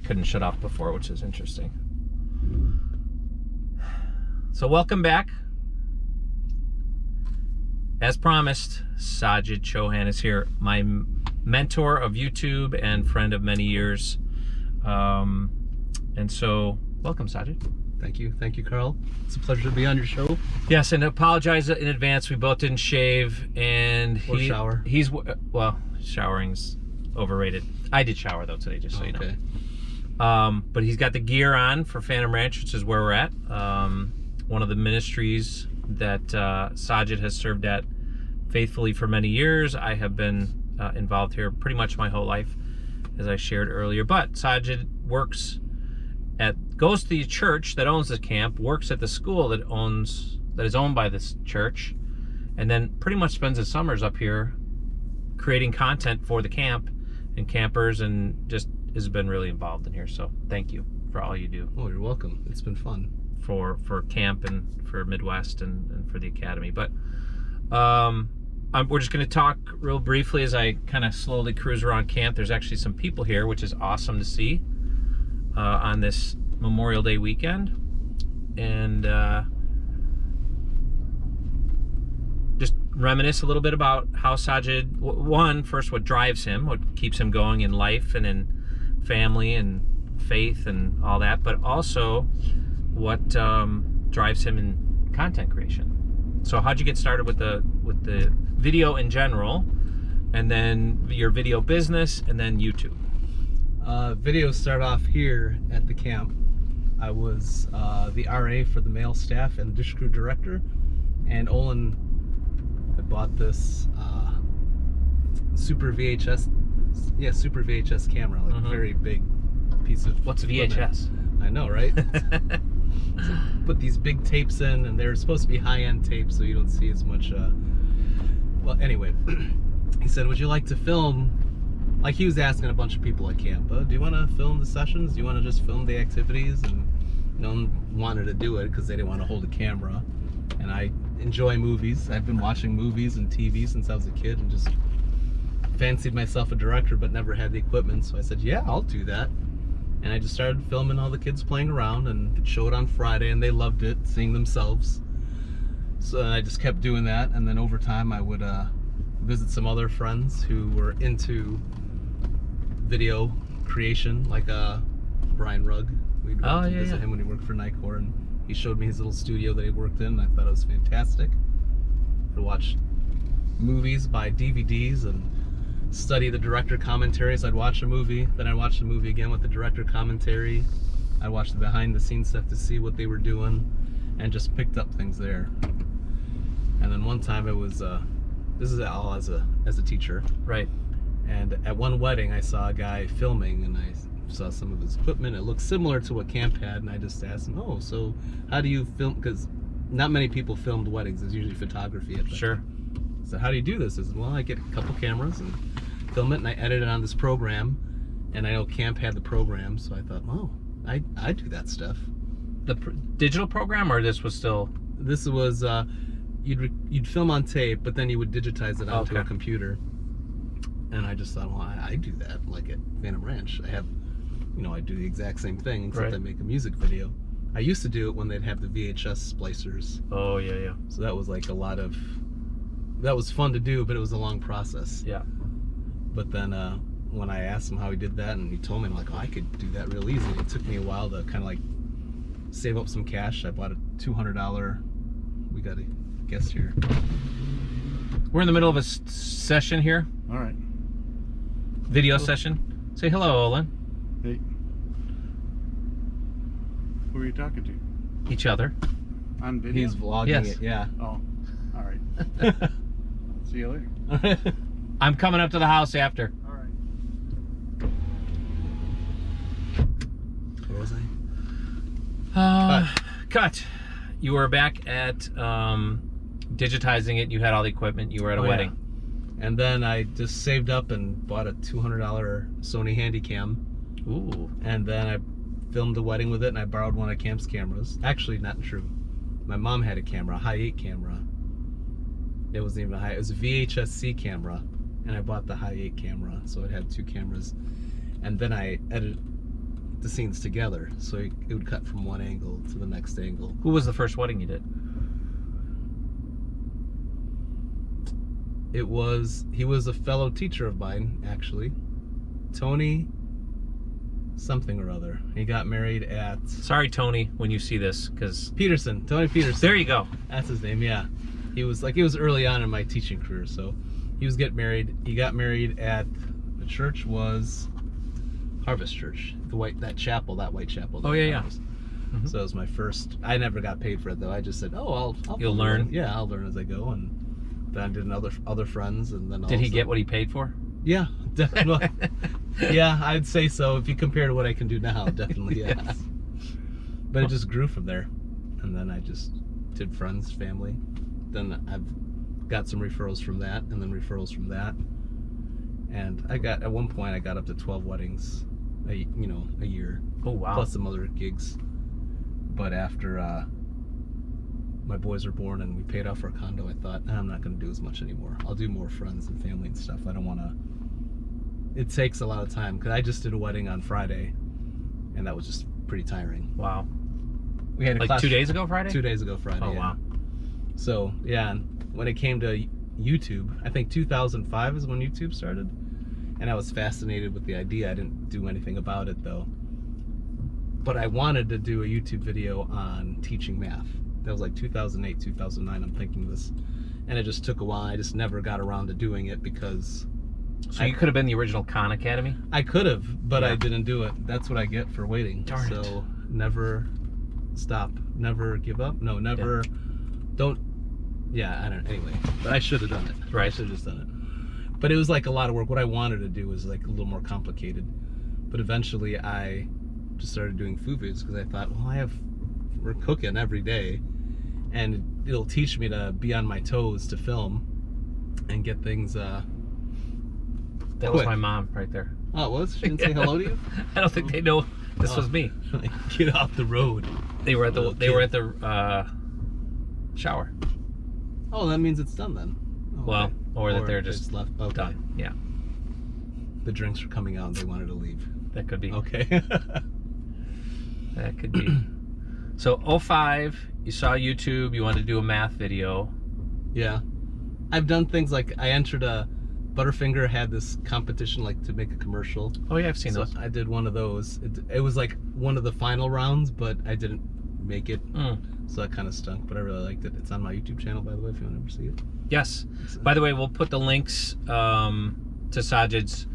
couldn't shut off before, which is interesting. So welcome back. As promised, Sajid Chohan is here, my mentor of YouTube and friend of many years. And so, welcome, Sajid. Thank you, Carl. It's a pleasure to be on your show. Yes, and apologize in advance. We both didn't shave, and shower. He's well, showering's overrated. I did shower though today, just so you know. But he's got the gear on for Phantom Ranch, which is where we're at. One of the ministries that Sajid has served at faithfully for many years. I have been involved here pretty much my whole life, as I shared earlier. But Sajid goes to the church that owns the camp, works at the school that is owned by this church, and then pretty much spends his summers up here creating content for the camp and campers, and just has been really involved in here. So thank you for all you do. Oh, you're welcome. It's been fun. For camp and for Midwest and for the academy. But we're just going to talk real briefly as I kind of slowly cruise around camp. There's actually some people here, which is awesome to see on this Memorial Day weekend. And just reminisce a little bit about how Sajid, first what drives him, what keeps him going in life and in family and faith and all that, but also what drives him in content creation. So how'd you get started with the video in general, and then your video business, and then YouTube? Video started off here at the camp. I was the RA for the male staff and dish crew director, and Olin had bought this super VHS camera, like a very big piece of What's equipment. VHS? I know, right? So put these big tapes in, and they're supposed to be high-end tapes, so you don't see as much. Well, anyway, he said, "Would you like to film?" Like, he was asking a bunch of people at camp, "Do you want to film the sessions? Do you want to just film the activities?" And no one wanted to do it because they didn't want to hold a camera. And I enjoy movies. I've been watching movies and TV since I was a kid, and just fancied myself a director, but never had the equipment. So I said, "Yeah, I'll do that." And I just started filming all the kids playing around, and showed on Friday, and they loved it, seeing themselves. So I just kept doing that, and then over time I would visit some other friends who were into video creation, like Brian Rugg. We'd go to visit him when he worked for Nicor, and he showed me his little studio that he worked in, and I thought it was fantastic. To watch movies, buy DVDs, and study the director commentaries. I'd watch a movie, then I'd watch the movie again with the director commentary. I'd watch the behind the scenes stuff to see what they were doing, and just picked up things there. And then one time it was, this is all as a teacher. Right. And at one wedding I saw a guy filming, and I saw some of his equipment. It looked similar to what camp had, and I just asked him, "Oh, so how do you film?" Because not many people filmed weddings. It's usually photography at that. Sure. So how do you do this? He said, "Well, I get a couple cameras and film it, and I edit it on this program." And I know camp had the program, so I thought, "Oh, I do that stuff." The digital program, or this was still? This was you'd film on tape, but then you would digitize it onto a computer. And I just thought, well, I do that, like at Phantom Ranch. I have, I do the exact same thing, except I make a music video. I used to do it when they'd have the VHS splicers. Oh, yeah. So that was like that was fun to do, but it was a long process. Yeah. But then when I asked him how he did that, and he told me, I'm like, "Oh, I could do that real easy." It took me a while to kind of like save up some cash. I bought a $200, we got a guest here. We're in the middle of a session here. All right. Video session. Say hello, Olin. Hey. Who are you talking to? Each other. On video? He's vlogging it, yeah. Oh, all right. See you later. I'm coming up to the house after. All right. Where was I? Cut. You were back at digitizing it. You had all the equipment. You were at a wedding. Yeah. And then I just saved up and bought a $200 Sony Handycam. Ooh. And then I filmed the wedding with it, and I borrowed one of Camp's cameras. Actually, not true. My mom had a camera, a high 8 camera. It wasn't even a high, it was a VHS-C camera, and I bought the high 8 camera, so it had 2 cameras. And then I the scenes together, so it would cut from one angle to the next angle. Who was the first wedding you did? He was a fellow teacher of mine, actually. Tony something or other. He got married at... Sorry, Tony, when you see this, because... Tony Peterson. There you go. That's his name, yeah. He was early on in my teaching career, so he was getting married. He got married at, the church was Harvest Church, that white chapel. Oh, yeah. Mm-hmm. So it was my first. I never got paid for it though. I just said, I'll You'll learn. Yeah, I'll learn as I go, and then I did other friends, and then. Did he get what he paid for? Yeah, definitely. Yeah, I'd say so. If you compare to what I can do now, definitely, yeah. Yes. But it just grew from there, and then I just did friends, family. Then I've got some referrals from that, and then referrals from that, and at one point I got up to 12 weddings, a year. Oh wow! Plus some other gigs. But after my boys were born and we paid off our condo, I thought, I'm not going to do as much anymore. I'll do more friends and family and stuff. I don't want to. It takes a lot of time, because I just did a wedding on Friday, and that was just pretty tiring. Wow. We had a class 2 days ago Friday? 2 days ago Friday. Oh, yeah. wow. So, yeah, and when it came to YouTube, I think 2005 is when YouTube started, and I was fascinated with the idea. I didn't do anything about it, though. But I wanted to do a YouTube video on teaching math. That was like 2008, 2009, I'm thinking this. And it just took a while. I just never got around to doing it because... So you could have been the original Khan Academy? I could have, but Yeah. I didn't do it. That's what I get for waiting. Darn it. So never stop. Never give up. No, never... Don't... Yeah, I don't... Anyway, but I should have done it. Right. I should have just done it. But it was like a lot of work. What I wanted to do was like a little more complicated. But eventually I just started doing food videos because I thought, well, we're cooking every day, and it'll teach me to be on my toes to film and get things That quick. was my mom right there. Oh, it was? She didn't say hello to you? I don't think they know this was me. Get off the road. They were at the Little shower. Oh, that means it's done then. Oh, Well, okay. or that they're it's just left. Okay. done. Yeah, The drinks were coming out and they wanted to leave. that could be. Okay. That could be. So 05, you saw YouTube, you wanted to do a math video. Yeah. I've done things like I entered Butterfinger had this competition like to make a commercial. Oh yeah, I've seen So those. I did one of those. It was like one of the final rounds, but I didn't make it. So that kind of stunk, but I really liked it. It's on my YouTube channel, by the way, if you want to ever see it. Yes. By the way, we'll put the links to Sajid's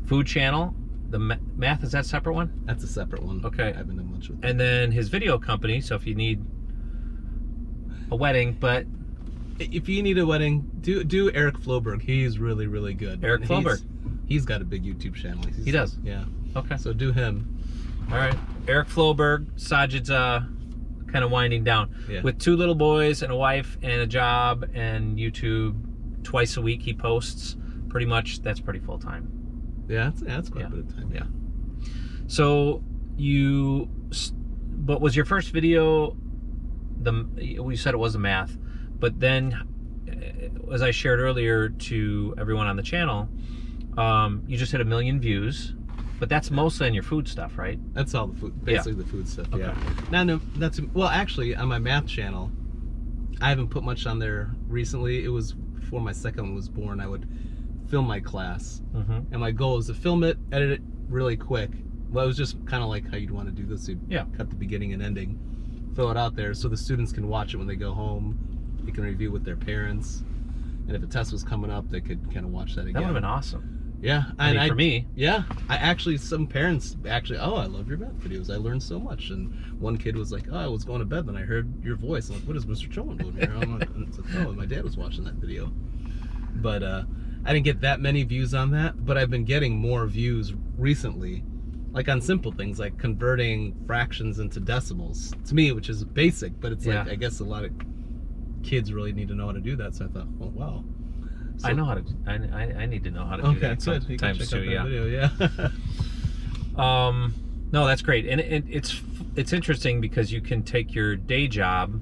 food channel. The math, is that a separate one? That's a separate one. Okay. I haven't done much with it. And then his video company, so if you need a wedding, but If you need a wedding, do Eric Floberg. He's really, really good. Eric And Floberg. He's got a big YouTube channel. He does? Yeah. okay. So do him. All right. Eric Floberg, Sajid's kind of winding down. Yeah. With 2 little boys and a wife and a job and YouTube twice a week he posts. Pretty much, that's pretty full time. Yeah, that's quite Yeah. a bit of time. Yeah. So but was your first video, we said it was the math, but then as I shared earlier to everyone on the channel, you just hit 1 million views, but that's mostly on your food stuff, right? That's all the food, basically the food stuff. Okay. Yeah. No, well, actually, on my math channel, I haven't put much on there recently. It was before my second one was born. I would film my class, and my goal is to film it, edit it really quick. Well, it was just kind of like how you'd want to do this. You cut the beginning and ending, throw it out there so the students can watch it when they go home. They can review with their parents, and if a test was coming up, they could kind of watch that again. That would have been awesome. Yeah, I mean, for me. Yeah, some parents actually, I love your math videos. I learned so much. And one kid was like, I was going to bed, then I heard your voice. I'm like, what is Mr. Chohan doing here? I'm like, oh, my dad was watching that video. But I didn't get that many views on that, but I've been getting more views recently, like on simple things like converting fractions into decimals. To me, which is basic, but it's like, I guess a lot of kids really need to know how to do that. So I thought, oh, wow. So, I know how to. I need to know how to do that good. You can sometimes check too. out that video, yeah. No, that's great, and it's interesting because you can take your day job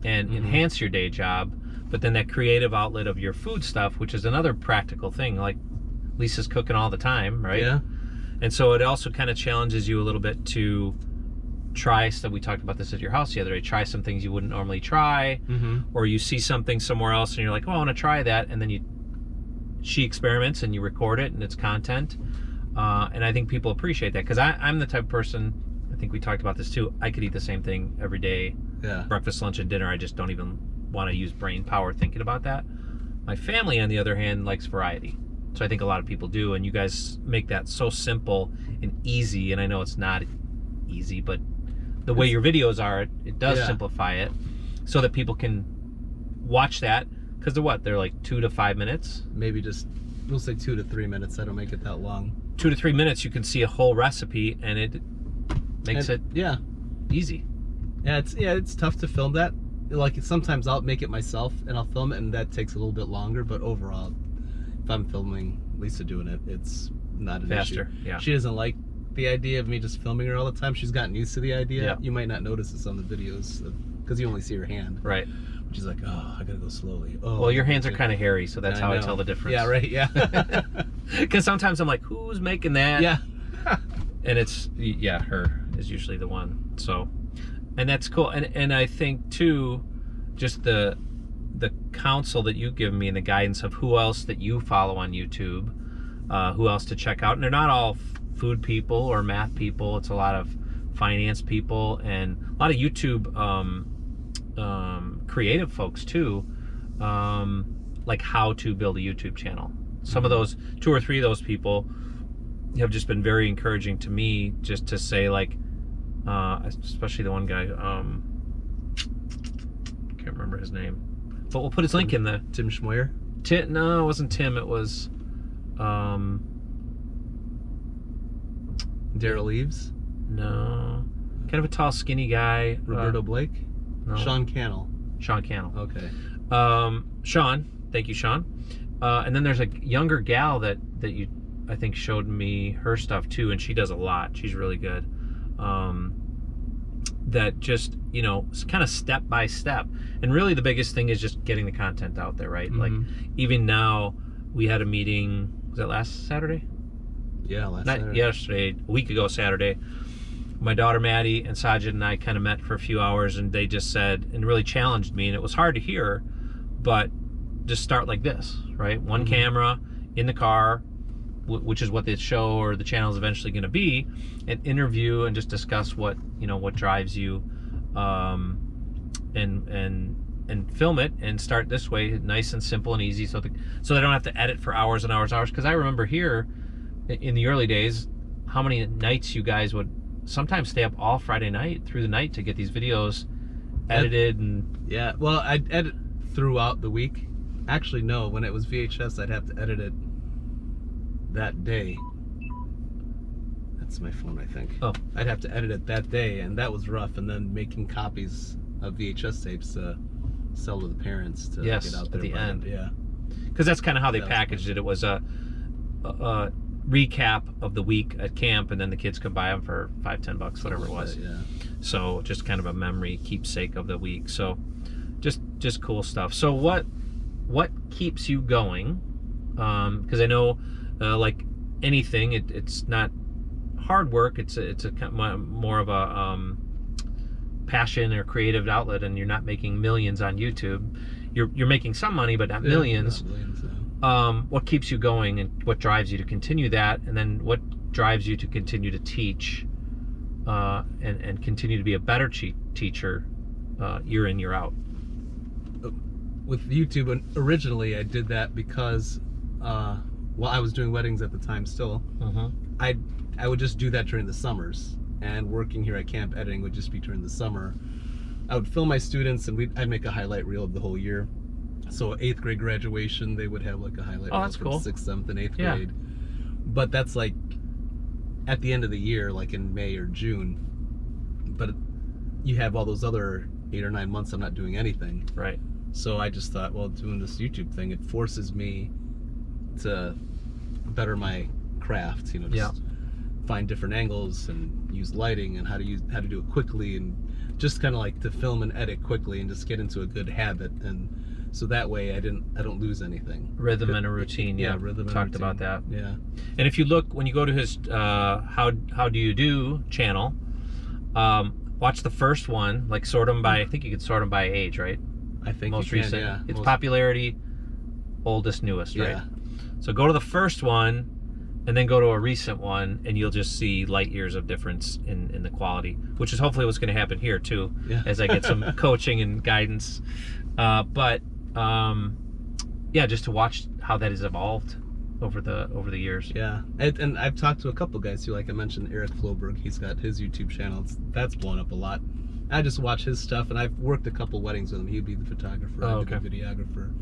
and enhance your day job, but then that creative outlet of your food stuff, which is another practical thing. Like Lisa's cooking all the time, right? Yeah. And so it also kind of challenges you a little bit to try stuff. We talked about this at your house the other day. Try some things you wouldn't normally try, or you see something somewhere else and you're like, oh, I want to try that, and then she experiments and you record it and it's content. And I think people appreciate that, because I'm the type of person, I think we talked about this too, I could eat the same thing every day, breakfast, lunch, and dinner. I just don't even want to use brain power thinking about that. My family, on the other hand, likes variety. So I think a lot of people do, and you guys make that so simple and easy. And I know it's not easy, but the way your videos are, it does simplify it so that people can watch that, because they're like 2 to 5 minutes. Maybe just, we'll say 2 to 3 minutes. I don't make it that long. 2 to 3 minutes, you can see a whole recipe, and it makes it easy. Yeah, it's tough to film that. Like, sometimes I'll make it myself and I'll film it, and that takes a little bit longer. But overall, if I'm filming Lisa doing it, it's not an faster. issue. Yeah. She doesn't like the idea of me just filming her all the time. She's gotten used to the idea. Yeah. You might not notice this on the videos because you only see her hand. Right. She's like, oh, I gotta go slowly. Oh, well, your hands are kind of hairy, so that's how I tell the difference. Yeah, right. Yeah. Because sometimes I'm like, who's making that? Yeah. And it's her is usually the one. So, and that's cool. And I think too, just the counsel that you give me and the guidance of who else that you follow on YouTube, who else to check out. And they're not all food people or math people. It's a lot of finance people and a lot of YouTube creative folks too, like how to build a YouTube channel. Some of those, 2 or 3 of those people have just been very encouraging to me, just to say, like, especially the one guy, can't remember his name, but we'll put his link in the... Tim Schmoyer? No, it wasn't Tim, it was Daryl Eves? No, kind of a tall, skinny guy. Roberto Blake? No. Sean Cannell. Sean Cannell. Okay. Sean, thank you, Sean. And then there's a younger gal that you, I think, showed me her stuff too, and she does a lot. She's really good. That just, kind of step by step. And really the biggest thing is just getting the content out there, right? Like, even now, we had a meeting, was that last Saturday? Yeah, last Not Saturday. yesterday, a week ago Saturday. My daughter Maddie and Sajid and I kind of met for a few hours, and they just said, and really challenged me, and it was hard to hear, but just start like this, right? One camera in the car, which is what the show or the channel is eventually going to be, and interview and just discuss what drives you, and film it, and start this way, nice and simple and easy, so they don't have to edit for hours and hours and hours. Because I remember here in the early days, how many nights you guys would sometimes stay up all Friday night through the night to get these videos edited. And yeah, well, I'd edit throughout the week. Actually, no, when it was VHS, I'd have to edit it that day. That's my phone, I think. Oh. I'd have to edit it that day, and that was rough. And then making copies of VHS tapes to sell to the parents to get out there at the end. Yeah, because that's kind of how they That was packaged it. It was a recap of the week at camp, and then the kids could buy them for $5-10, whatever it was. Yeah. So just kind of a memory keepsake of the week. So just cool stuff. So what keeps you going? Because I know, like anything, it's not hard work. It's a more of a passion or creative outlet, and you're not making millions on YouTube. You're making some money, but not millions. Not millions, yeah. What keeps you going, and what drives you to continue that, and then what drives you to continue to teach, and continue to be a better teacher, year in, year out? With YouTube, originally I did that because while I was doing weddings at the time still, I would just do that during the summers, and working here at camp editing would just be during the summer. I would film my students, and I'd make a highlight reel of the whole year. So 8th grade graduation, they would have like a highlight reel that's from cool. 6th, 7th, and 8th grade. But that's like at the end of the year, like in May or June. But you have all those other 8 or 9 months I'm not doing anything. Right. So I just thought, well, doing this YouTube thing, it forces me to better my craft, just find different angles and use lighting, and how to do it quickly, and just kind of like to film and edit quickly and just get into a good habit. And so that way I don't lose anything. Rhythm and a routine. Yeah, rhythm. Talked and about that. Yeah. And if you look, when you go to his how do you do channel, watch the first one, like sort them by, I think you could sort them by age, right? I think Most you can, recent. yeah. It's popularity, oldest, newest, right? Yeah. So go to the first one and then go to a recent one, and you'll just see light years of difference in the quality, which is hopefully what's going to happen here too, Yeah. as I get some coaching and guidance. But just to watch how that has evolved over the years. Yeah, and I've talked to a couple guys too, like I mentioned Eric Floberg. He's got his YouTube channel. That's blown up a lot. I just watch his stuff, and I've worked a couple weddings with him. He'd be the photographer, I'd be the videographer.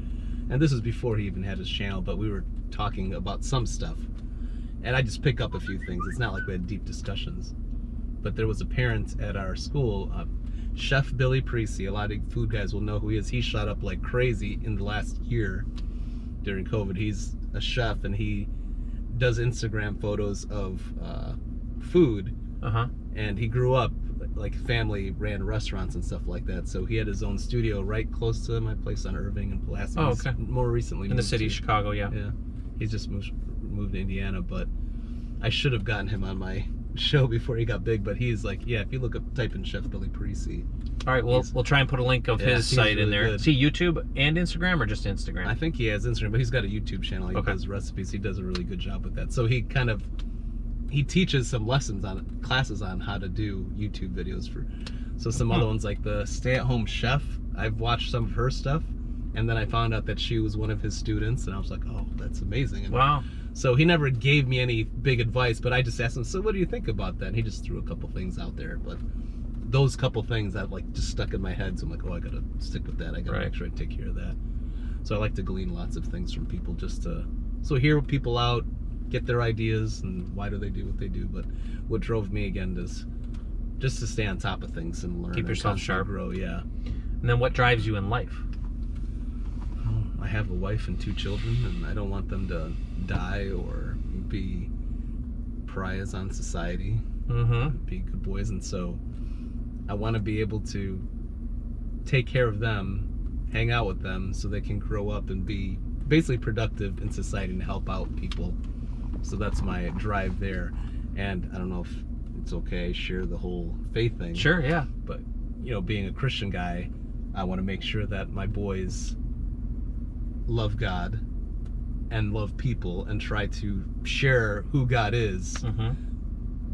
And this was before he even had his channel, but we were talking about some stuff. And I just pick up a few things. It's not like we had deep discussions. But there was a parent at our school, Chef Billy Parisi. A lot of food guys will know who he is. He shot up like crazy in the last year during COVID. He's a chef, and he does Instagram photos of food. And he grew up like family ran restaurants and stuff like that, so he had his own studio right close to my place on Irving and Pulaski. More recently in the city of Chicago. Yeah, he's just moved to Indiana, but I should have gotten him on my show before he got big. But he's like, if you type in Chef Billy Parisi. All right, we'll try and put a link of his site in there. Good. See, YouTube and Instagram, or just Instagram? I think he has Instagram, but he's got a YouTube channel. He does recipes. He does a really good job with that. So he teaches some classes on how to do YouTube videos so some other ones, like the stay-at-home chef. I've watched some of her stuff, and then I found out that she was one of his students, and I was like, oh, that's amazing. And wow. So he never gave me any big advice, but I just asked him, so what do you think about that? And he just threw a couple things out there, but those couple things that like just stuck in my head, so I'm like, oh, I gotta stick with that. I gotta make sure I take care of that. So I like to glean lots of things from people, just to hear people out, get their ideas, and why do they do what they do. But what drove me again is just to stay on top of things and learn. Keep yourself sharp. Grow, yeah. And then what drives you in life? I have a wife and 2 children, and I don't want them to die or be pariahs on society. Be good boys, and so I want to be able to take care of them, hang out with them, so they can grow up and be basically productive in society and help out people. So that's my drive there. And I don't know if it's okay, share the whole faith thing. Sure, yeah. But, being a Christian guy, I want to make sure that my boys love God and love people and try to share who God is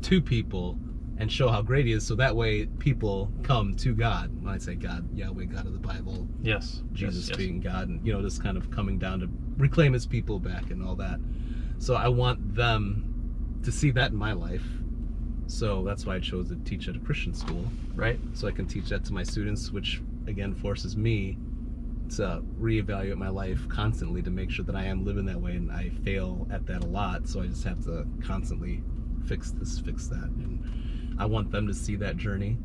to people and show how great he is, so that way people come to God. When I say God, Yahweh, God of the Bible. Yes. Jesus being God, and just kind of coming down to reclaim his people back and all that. So I want them to see that in my life. So that's why I chose to teach at a Christian school. Right. So I can teach that to my students, which again forces me to reevaluate my life constantly to make sure that I am living that way, and I fail at that a lot. So I just have to constantly fix this, fix that. And I want them to see that journey.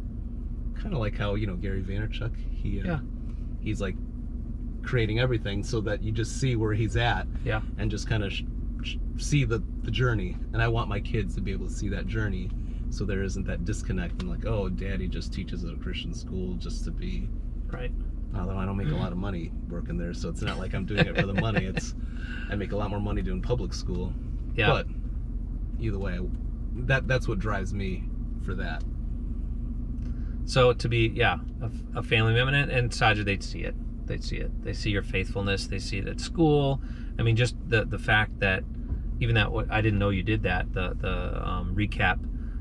Kind of like how, Gary Vaynerchuk, he's like creating everything so that you just see where he's at and just kind of see the journey. And I want my kids to be able to see that journey, so there isn't that disconnect and like, oh, daddy just teaches at a Christian school just to be right. Although I don't make a lot of money working there, so it's not like I'm doing it for the money. I make a lot more money doing public school. Yeah. But either way, that's what drives me for that. So to be a family member, and Sajid, they'd see it. They'd see it. They see your faithfulness. They see it at school. I mean, just the fact that even that, I didn't know you did that. The recap.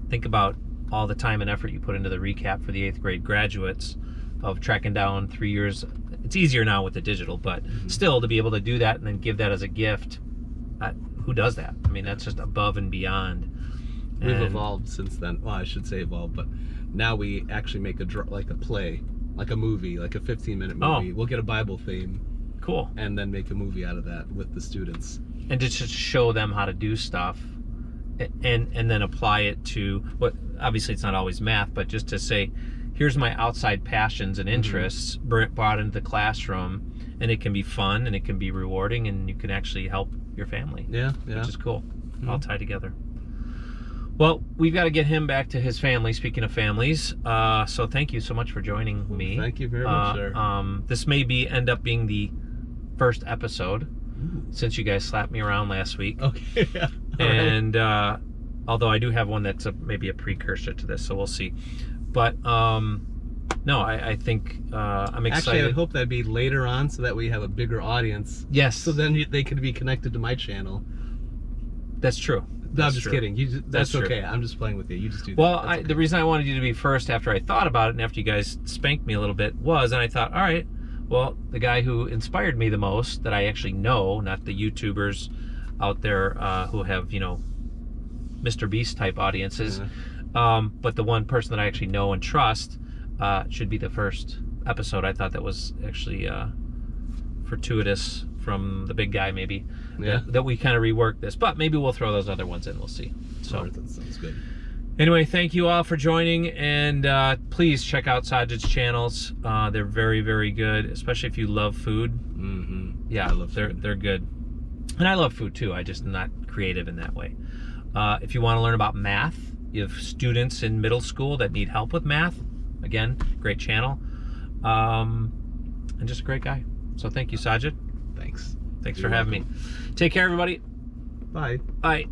Think about all the time and effort you put into the recap for the 8th grade graduates of tracking down 3 years. It's easier now with the digital, but still to be able to do that and then give that as a gift. Who does that? I mean, that's just above and beyond. We've evolved since then. Well, I should say evolved, but now we actually make a play, like a movie, like a 15-minute movie. We'll get a Bible theme. Cool. And then make a movie out of that with the students. And just to show them how to do stuff, and then apply it to what, obviously it's not always math, but just to say, here's my outside passions and interests brought into the classroom, and it can be fun and it can be rewarding, and you can actually help your family. Yeah. Which is cool. All tied together. Well, we've got to get him back to his family, speaking of families. So thank you so much for joining me. Thank you very much, sir. This may end up being the first episode since you guys slapped me around last week. Okay. Yeah. All And although I do have one that's maybe a precursor to this, so we'll see. But no, I think I'm excited. Actually, I would hope that'd be later on, so that we have a bigger audience. Yes. So then they could be connected to my channel. That's true. No, I'm just kidding. That's true. okay. I'm just playing with you. You just do that. Well, That's okay. the reason I wanted you to be first after I thought about it and after you guys spanked me a little bit was, and I thought, all right, well, the guy who inspired me the most that I actually know, not the YouTubers out there who have, you know, Mr. Beast type audiences, but the one person that I actually know and trust should be the first episode. I thought that was actually fortuitous from the big guy, maybe, that we kind of reworked this, but maybe we'll throw those other ones in. We'll see. So All right, that sounds good. anyway, thank you all for joining, and please check out Sajid's channels. They're very, very good, especially if you love food. Yeah, I love food. They're good, and I love food too. I just not creative in that way. If you want to learn about math, you have students in middle school that need help with math. Again, great channel, and just a great guy. So thank you, Sajid. Thanks. Thanks You're for having me. Take care, everybody. Bye. Bye.